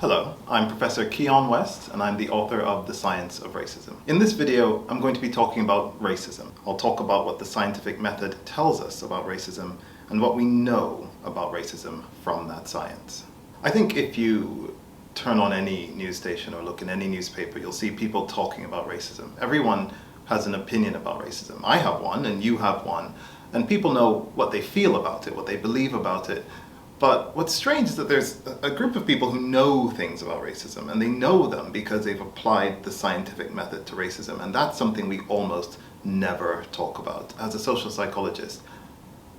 Hello, I'm Professor Keon West and I'm the author of The Science of Racism. In this video, I'm going to be talking about racism. I'll talk about what the scientific method tells us about racism and what we know about racism from that science. I think if you turn on any news station or look in any newspaper, you'll see people talking about racism. Everyone has an opinion about racism. I have one and you have one, and people know what they feel about it, what they believe about it. But what's strange is that there's a group of people who know things about racism, and they know them because they've applied the scientific method to racism, and that's something we almost never talk about. As a social psychologist,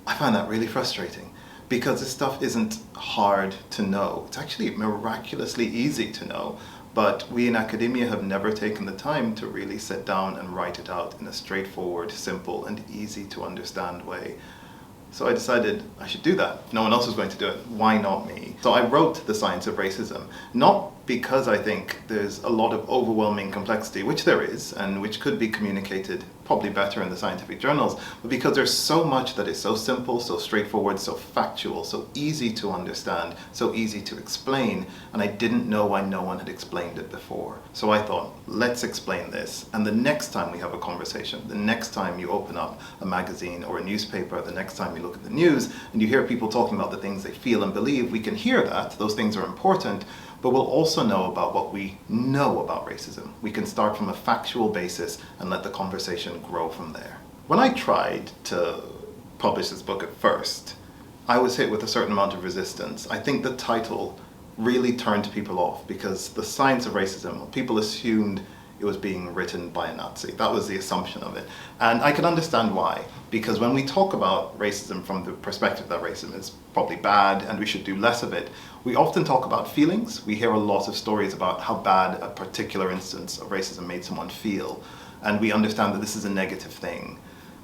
I find that really frustrating because this stuff isn't hard to know. It's actually miraculously easy to know, but we in academia have never taken the time to really sit down and write it out in a straightforward, simple, and easy to understand way. So I decided I should do that. If no one else was going to do it, why not me? So I wrote The Science of Racism, not because I think there's a lot of overwhelming complexity, which there is, and which could be communicated probably better in the scientific journals, but because there's so much that is so simple, so straightforward, so factual, so easy to understand, so easy to explain, and I didn't know why no one had explained it before. So I thought, let's explain this, and the next time we have a conversation, the next time you open up a magazine or a newspaper, the next time you look at the news, and you hear people talking about the things they feel and believe, we can hear that, those things are important, but we'll also know about what we know about racism. We can start from a factual basis and let the conversation grow from there. When I tried to publish this book at first, I was hit with a certain amount of resistance. I think the title really turned people off because The Science of Racism, people assumed it was being written by a Nazi. That was the assumption of it. And I can understand why, because when we talk about racism from the perspective that racism is probably bad and we should do less of it, we often talk about feelings. We hear a lot of stories about how bad a particular instance of racism made someone feel, and we understand that this is a negative thing.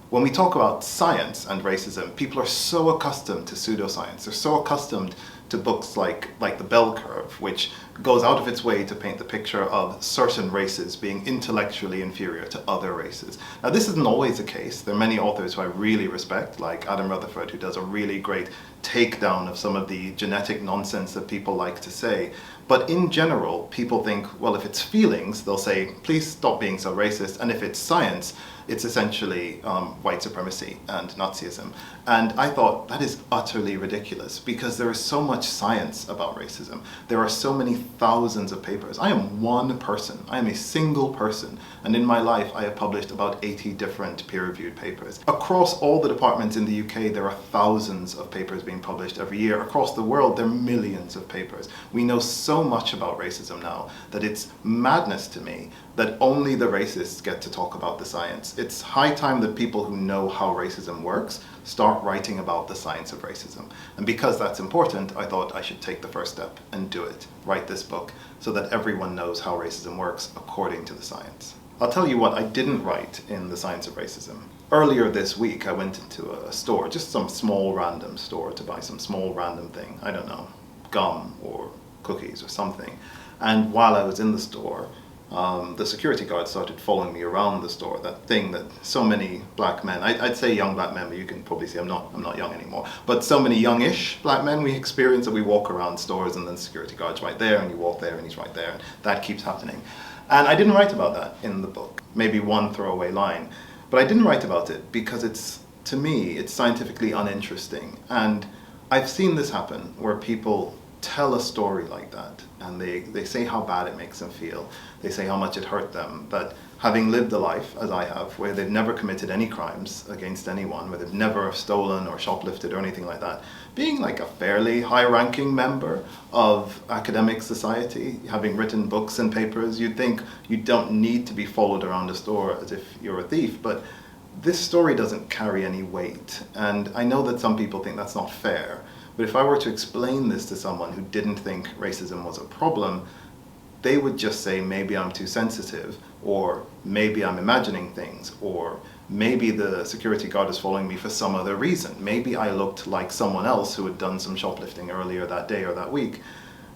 When we talk about science and racism, people are so accustomed to pseudoscience. They're so accustomed to books like The Bell Curve, which goes out of its way to paint the picture of certain races being intellectually inferior to other races. Now, this isn't always the case. There are many authors who I really respect, like Adam Rutherford, who does a really great takedown of some of the genetic nonsense that people like to say. But in general, people think, well, if it's feelings, they'll say, please stop being so racist. And if it's science, it's essentially white supremacy and Nazism. And I thought that is utterly ridiculous because there is so much science about racism. There are so many thousands of papers. I am one person. I am a single person. And in my life, I have published about 80 different peer-reviewed papers. Across all the departments in the UK, there are thousands of papers being published every year. Across the world, there are millions of papers. We know so much about racism now that it's madness to me that only the racists get to talk about the science. It's high time that people who know how racism works start writing about the science of racism. And because that's important, I thought I should take the first step and do it, write this book, so that everyone knows how racism works according to the science. I'll tell you what I didn't write in The Science of Racism. Earlier this week, I went into a store, just some small random store, to buy some small random thing, I don't know, gum or cookies or something. And while I was in the store, the security guard started following me around the store, that thing that so many black men, I'd say young black men, but you can probably see I'm not young anymore, but so many youngish black men we experience that we walk around stores and then the security guard's right there and you walk there and he's right there, and that keeps happening. And I didn't write about that in the book, maybe one throwaway line, but I didn't write about it because to me, it's scientifically uninteresting. And I've seen this happen where people tell a story like that and they say how bad it makes them feel. They say how much it hurt them. But having lived a life, as I have, where they've never committed any crimes against anyone, where they've never stolen or shoplifted or anything like that, being like a fairly high-ranking member of academic society, having written books and papers, you'd think you don't need to be followed around a store as if you're a thief. But this story doesn't carry any weight. And I know that some people think that's not fair. But if I were to explain this to someone who didn't think racism was a problem, they would just say, maybe I'm too sensitive, or maybe I'm imagining things, or maybe the security guard is following me for some other reason. Maybe I looked like someone else who had done some shoplifting earlier that day or that week.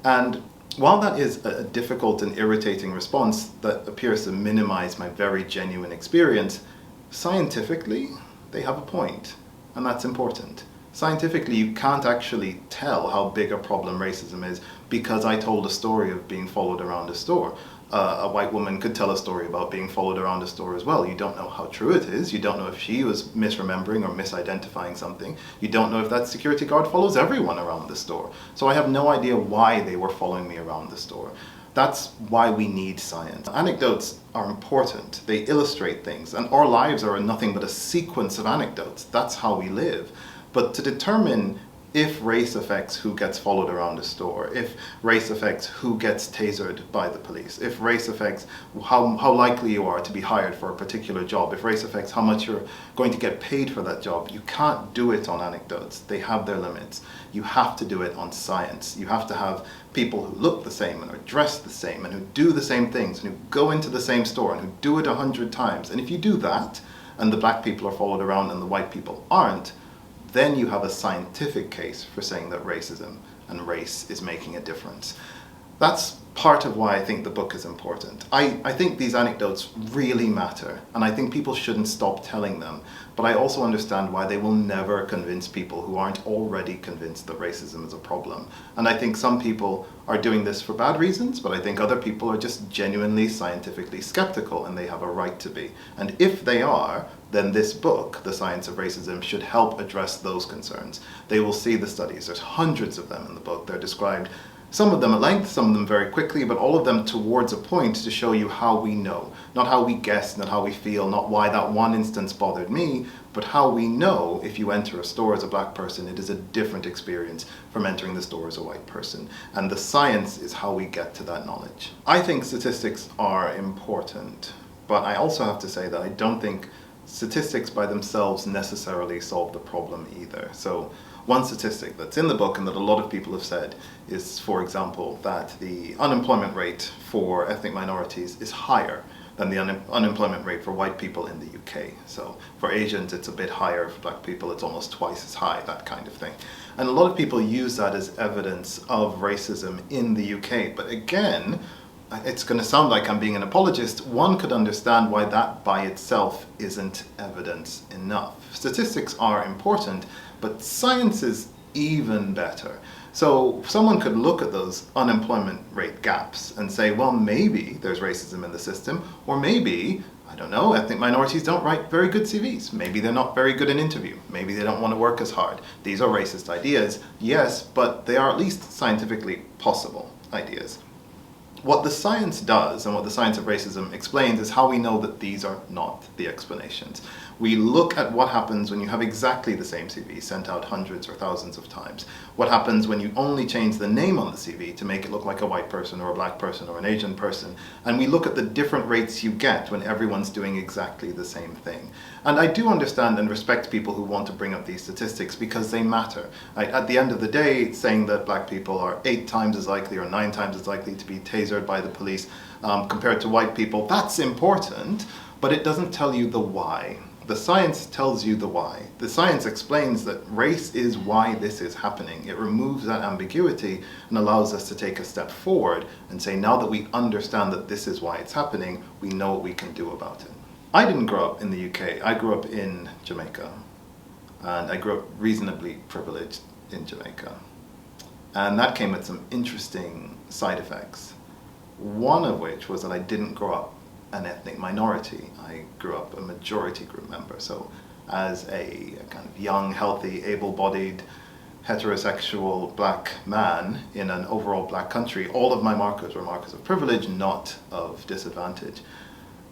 And while that is a difficult and irritating response that appears to minimize my very genuine experience, scientifically, they have a point, and that's important. Scientifically, you can't actually tell how big a problem racism is because I told a story of being followed around a store. A white woman could tell a story about being followed around a store as well. You don't know how true it is. You don't know if she was misremembering or misidentifying something. You don't know if that security guard follows everyone around the store. So I have no idea why they were following me around the store. That's why we need science. Anecdotes are important. They illustrate things, and our lives are nothing but a sequence of anecdotes. That's how we live. But to determine if race affects who gets followed around a store, if race affects who gets tasered by the police, if race affects how likely you are to be hired for a particular job, if race affects how much you're going to get paid for that job, you can't do it on anecdotes. They have their limits. You have to do it on science. You have to have people who look the same and are dressed the same and who do the same things and who go into the same store and who do it 100 times. And if you do that, and the black people are followed around and the white people aren't, then you have a scientific case for saying that racism and race is making a difference. That's part of why I think the book is important. I think these anecdotes really matter, and I think people shouldn't stop telling them, but I also understand why they will never convince people who aren't already convinced that racism is a problem. And I think some people are doing this for bad reasons, but I think other people are just genuinely scientifically skeptical, and they have a right to be. And if they are, then this book, The Science of Racism, should help address those concerns. They will see the studies. There's hundreds of them in the book. They're described, some of them at length, some of them very quickly, but all of them towards a point to show you how we know. Not how we guess, not how we feel, not why that one instance bothered me, but how we know if you enter a store as a black person, it is a different experience from entering the store as a white person. And the science is how we get to that knowledge. I think statistics are important, but I also have to say that I don't think statistics by themselves necessarily solve the problem either. So one statistic that's in the book and that a lot of people have said is, for example, that the unemployment rate for ethnic minorities is higher than the unemployment rate for white people in the UK. So for Asians it's a bit higher, for black people it's almost twice as high, that kind of thing. And a lot of people use that as evidence of racism in the UK, but again, it's going to sound like I'm being an apologist. One could understand why that by itself isn't evidence enough. Statistics are important, but science is even better. So someone could look at those unemployment rate gaps and say, well, maybe there's racism in the system, or maybe, I don't know, ethnic minorities don't write very good CVs. Maybe they're not very good in interview. Maybe they don't want to work as hard. These are racist ideas, yes, but they are at least scientifically possible ideas. What the science does, and what the science of racism explains, is how we know that these are not the explanations. We look at what happens when you have exactly the same CV sent out hundreds or thousands of times. What happens when you only change the name on the CV to make it look like a white person or a black person or an Asian person. And we look at the different rates you get when everyone's doing exactly the same thing. And I do understand and respect people who want to bring up these statistics because they matter. At the end of the day, saying that black people are 8 times as likely or 9 times as likely to be tasered by the police compared to white people, that's important, but it doesn't tell you the why. The science tells you the why. The science explains that race is why this is happening. It removes that ambiguity and allows us to take a step forward and say, now that we understand that this is why it's happening, we know what we can do about it. I didn't grow up in the UK. I grew up in Jamaica. And I grew up reasonably privileged in Jamaica. And that came with some interesting side effects. One of which was that I didn't grow up an ethnic minority. I grew up a majority group member. So as a kind of young, healthy, able-bodied, heterosexual black man in an overall black country, all of my markers were markers of privilege, not of disadvantage.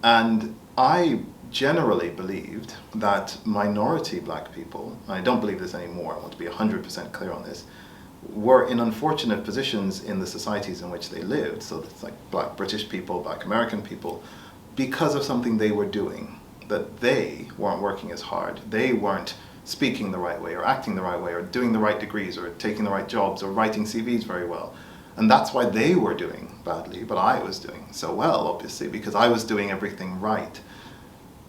And I generally believed that minority black people, and I don't believe this anymore, I want to be 100% clear on this, were in unfortunate positions in the societies in which they lived, so it's like black British people, black American people, because of something they were doing, that they weren't working as hard, they weren't speaking the right way or acting the right way or doing the right degrees or taking the right jobs or writing CVs very well. And that's why they were doing badly, but I was doing so well, obviously, because I was doing everything right.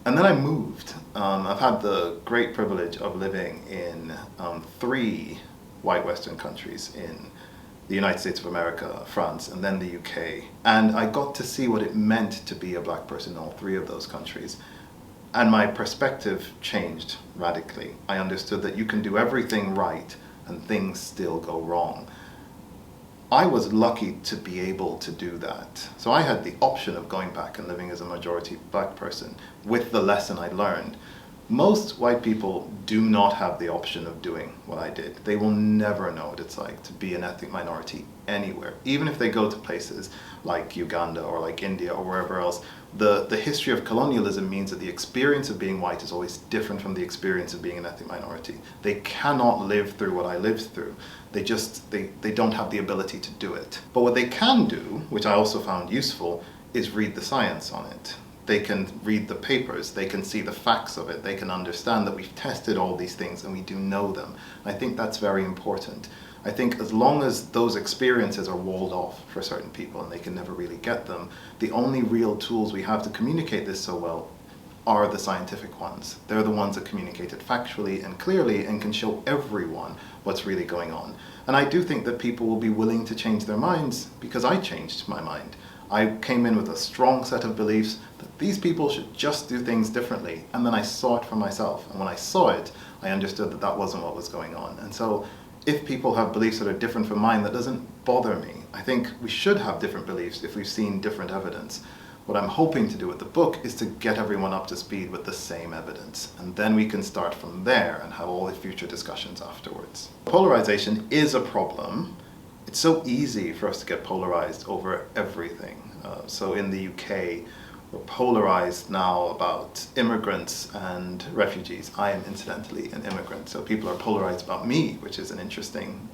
And then I moved. I've had the great privilege of living in 3 white Western countries, in the United States of America, France, and then the UK. And I got to see what it meant to be a black person in all 3 of those countries. And my perspective changed radically. I understood that you can do everything right and things still go wrong. I was lucky to be able to do that. So I had the option of going back and living as a majority black person with the lesson I learned. Most white people do not have the option of doing what I did. They will never know what it's like to be an ethnic minority anywhere. Even if they go to places like Uganda or like India or wherever else, the history of colonialism means that the experience of being white is always different from the experience of being an ethnic minority. They cannot live through what I lived through. They don't have the ability to do it. But what they can do, which I also found useful, is read the science on it. They can read the papers, they can see the facts of it, they can understand that we've tested all these things and we do know them. I think that's very important. I think as long as those experiences are walled off for certain people and they can never really get them, the only real tools we have to communicate this so well are the scientific ones. They're the ones that communicate it factually and clearly and can show everyone what's really going on. And I do think that people will be willing to change their minds because I changed my mind. I came in with a strong set of beliefs that these people should just do things differently, and then I saw it for myself. And when I saw it, I understood that that wasn't what was going on. And so if people have beliefs that are different from mine, that doesn't bother me. I think we should have different beliefs if we've seen different evidence. What I'm hoping to do with the book is to get everyone up to speed with the same evidence, and then we can start from there and have all the future discussions afterwards. Polarization is a problem. It's so easy for us to get polarized over everything. So in the UK, we're polarized now about immigrants and refugees. I am incidentally an immigrant, so people are polarized about me, which is an interesting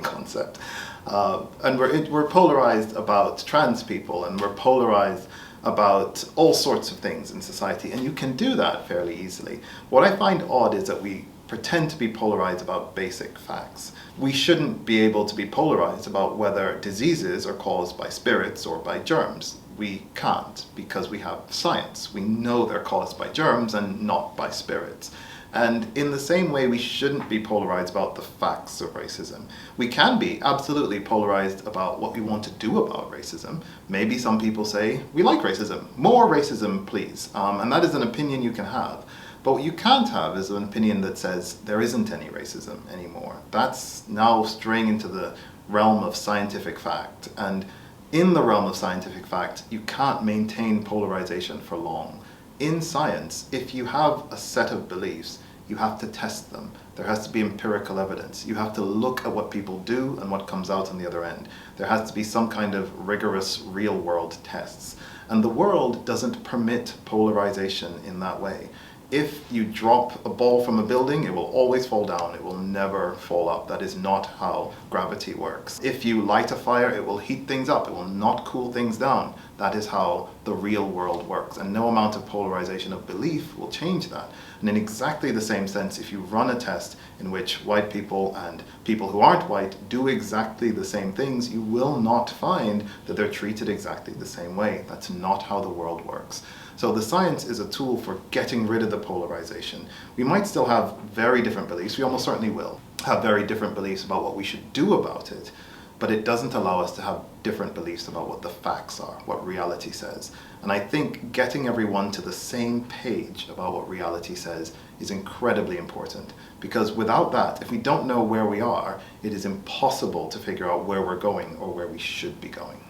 concept. And we're polarized about trans people, and we're polarized about all sorts of things in society, and you can do that fairly easily. What I find odd is that we pretend to be polarized about basic facts. We shouldn't be able to be polarized about whether diseases are caused by spirits or by germs. We can't, because we have science. We know they're caused by germs and not by spirits. And in the same way, we shouldn't be polarized about the facts of racism. We can be absolutely polarized about what we want to do about racism. Maybe some people say, we like racism, more racism, please. And that is an opinion you can have. But what you can't have is an opinion that says there isn't any racism anymore. That's now straying into the realm of scientific fact. And in the realm of scientific fact, you can't maintain polarization for long. In science, if you have a set of beliefs, you have to test them. There has to be empirical evidence. You have to look at what people do and what comes out on the other end. There has to be some kind of rigorous real-world tests. And the world doesn't permit polarization in that way. If you drop a ball from a building, it will always fall down. It will never fall up. That is not how gravity works. If you light a fire, it will heat things up. It will not cool things down. That is how the real world works. And no amount of polarization of belief will change that. And in exactly the same sense, if you run a test in which white people and people who aren't white do exactly the same things, you will not find that they're treated exactly the same way. That's not how the world works. So the science is a tool for getting rid of the polarization. We might still have very different beliefs. We almost certainly will have very different beliefs about what we should do about it. But it doesn't allow us to have different beliefs about what the facts are, what reality says. And I think getting everyone to the same page about what reality says is incredibly important. Because without that, if we don't know where we are, it is impossible to figure out where we're going or where we should be going.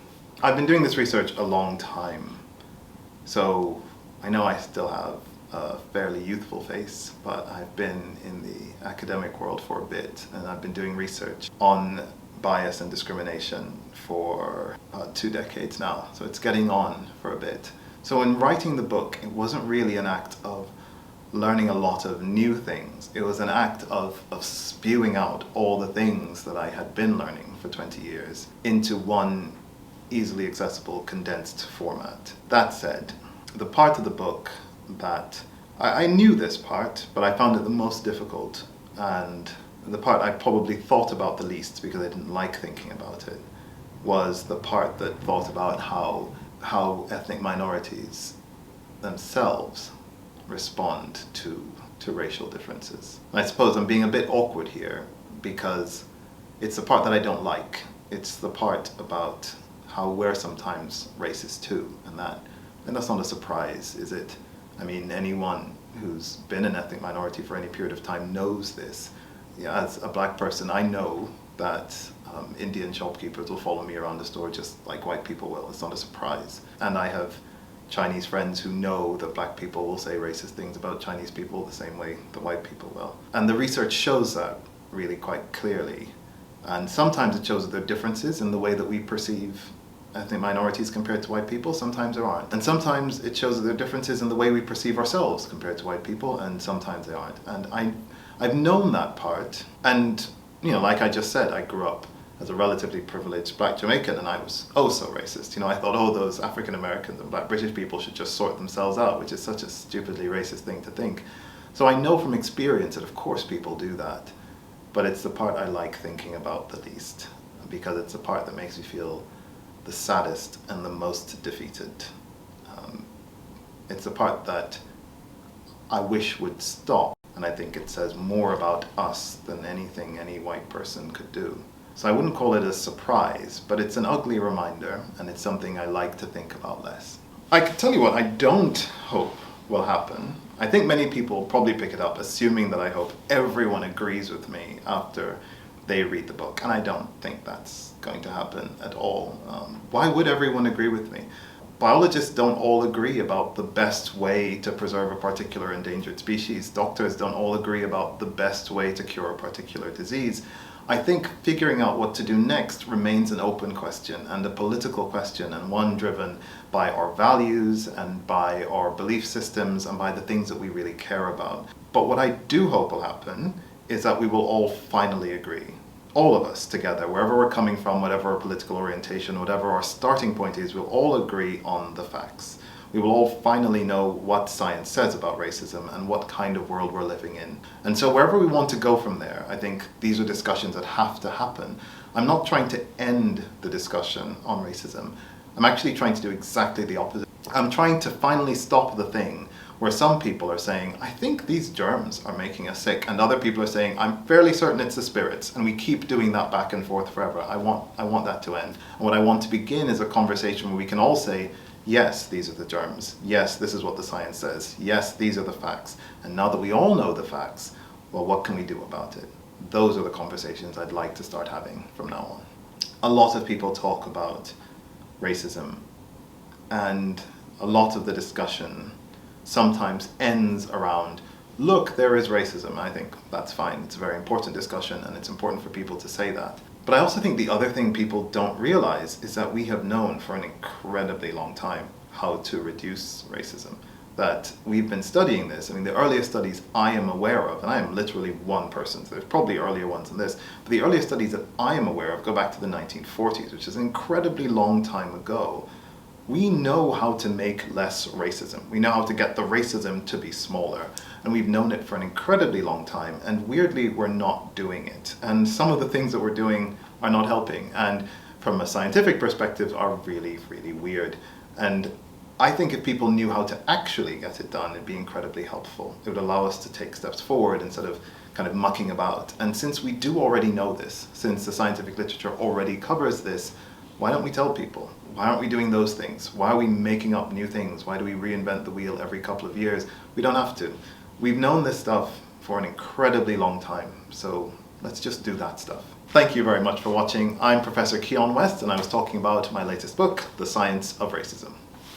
I've been doing this research a long time. So I know I still have a fairly youthful face, but I've been in the academic world for a bit, and I've been doing research on bias and discrimination for 2 decades now. So it's getting on for a bit. So in writing the book, it wasn't really an act of learning a lot of new things. It was an act of spewing out all the things that I had been learning for 20 years into one easily accessible, condensed format. That said, the part of the book that I knew this part, but I found it the most difficult, and the part I probably thought about the least because I didn't like thinking about it, was the part that thought about how ethnic minorities themselves respond to racial differences. And I suppose I'm being a bit awkward here because it's the part that I don't like. It's the part about how we're sometimes racist too, and that's not a surprise, is it? I mean, anyone who's been an ethnic minority for any period of time knows this. Yeah, as a black person, I know that Indian shopkeepers will follow me around the store just like white people will. It's not a surprise. And I have Chinese friends who know that black people will say racist things about Chinese people the same way that white people will. And the research shows that really quite clearly. And sometimes it shows that there are differences in the way that we perceive ethnic minorities compared to white people, sometimes there aren't. And sometimes it shows that there are differences in the way we perceive ourselves compared to white people, and sometimes they aren't. And I've known that part, and you know, like I just said, I grew up as a relatively privileged black Jamaican, and I was oh so racist. You know, I thought, oh, those African Americans and black British people should just sort themselves out, which is such a stupidly racist thing to think. So I know from experience that of course people do that, but it's the part I like thinking about the least, because it's the part that makes me feel the saddest and the most defeated. It's the part that I wish would stop, and I think it says more about us than anything any white person could do. So I wouldn't call it a surprise, but it's an ugly reminder, and it's something I like to think about less. I can tell you what I don't hope will happen. I think many people probably pick it up assuming that I hope everyone agrees with me after they read the book, and I don't think that's going to happen at all. Why would everyone agree with me? Biologists don't all agree about the best way to preserve a particular endangered species. Doctors don't all agree about the best way to cure a particular disease. I think figuring out what to do next remains an open question and a political question, and one driven by our values and by our belief systems and by the things that we really care about. But what I do hope will happen is that we will all finally agree. All of us together, wherever we're coming from, whatever our political orientation, whatever our starting point is, we'll all agree on the facts. We will all finally know what science says about racism and what kind of world we're living in. And so wherever we want to go from there, I think these are discussions that have to happen. I'm not trying to end the discussion on racism. I'm actually trying to do exactly the opposite. I'm trying to finally stop the thing where some people are saying, I think these germs are making us sick, and other people are saying, I'm fairly certain it's the spirits, and we keep doing that back and forth forever. I want that to end. And what I want to begin is a conversation where we can all say, yes, these are the germs. Yes, this is what the science says. Yes, these are the facts. And now that we all know the facts, well, what can we do about it? Those are the conversations I'd like to start having from now on. A lot of people talk about racism, and a lot of the discussion sometimes ends around, look, there is racism. I think that's fine. It's a very important discussion, and it's important for people to say that. But I also think the other thing people don't realize is that we have known for an incredibly long time how to reduce racism. That we've been studying this. I mean, the earliest studies I am aware of, and I am literally one person, so there's probably earlier ones than this, but the earliest studies that I am aware of go back to the 1940s, which is an incredibly long time ago. We know how to make less racism. We know how to get the racism to be smaller. And we've known it for an incredibly long time. And weirdly, we're not doing it. And some of the things that we're doing are not helping. And from a scientific perspective, are really, really weird. And I think if people knew how to actually get it done, it'd be incredibly helpful. It would allow us to take steps forward instead of kind of mucking about. And since we do already know this, since the scientific literature already covers this, why don't we tell people? Why aren't we doing those things? Why are we making up new things? Why do we reinvent the wheel every couple of years? We don't have to. We've known this stuff for an incredibly long time, so let's just do that stuff. Thank you very much for watching. I'm Professor Keon West, and I was talking about my latest book, The Science of Racism.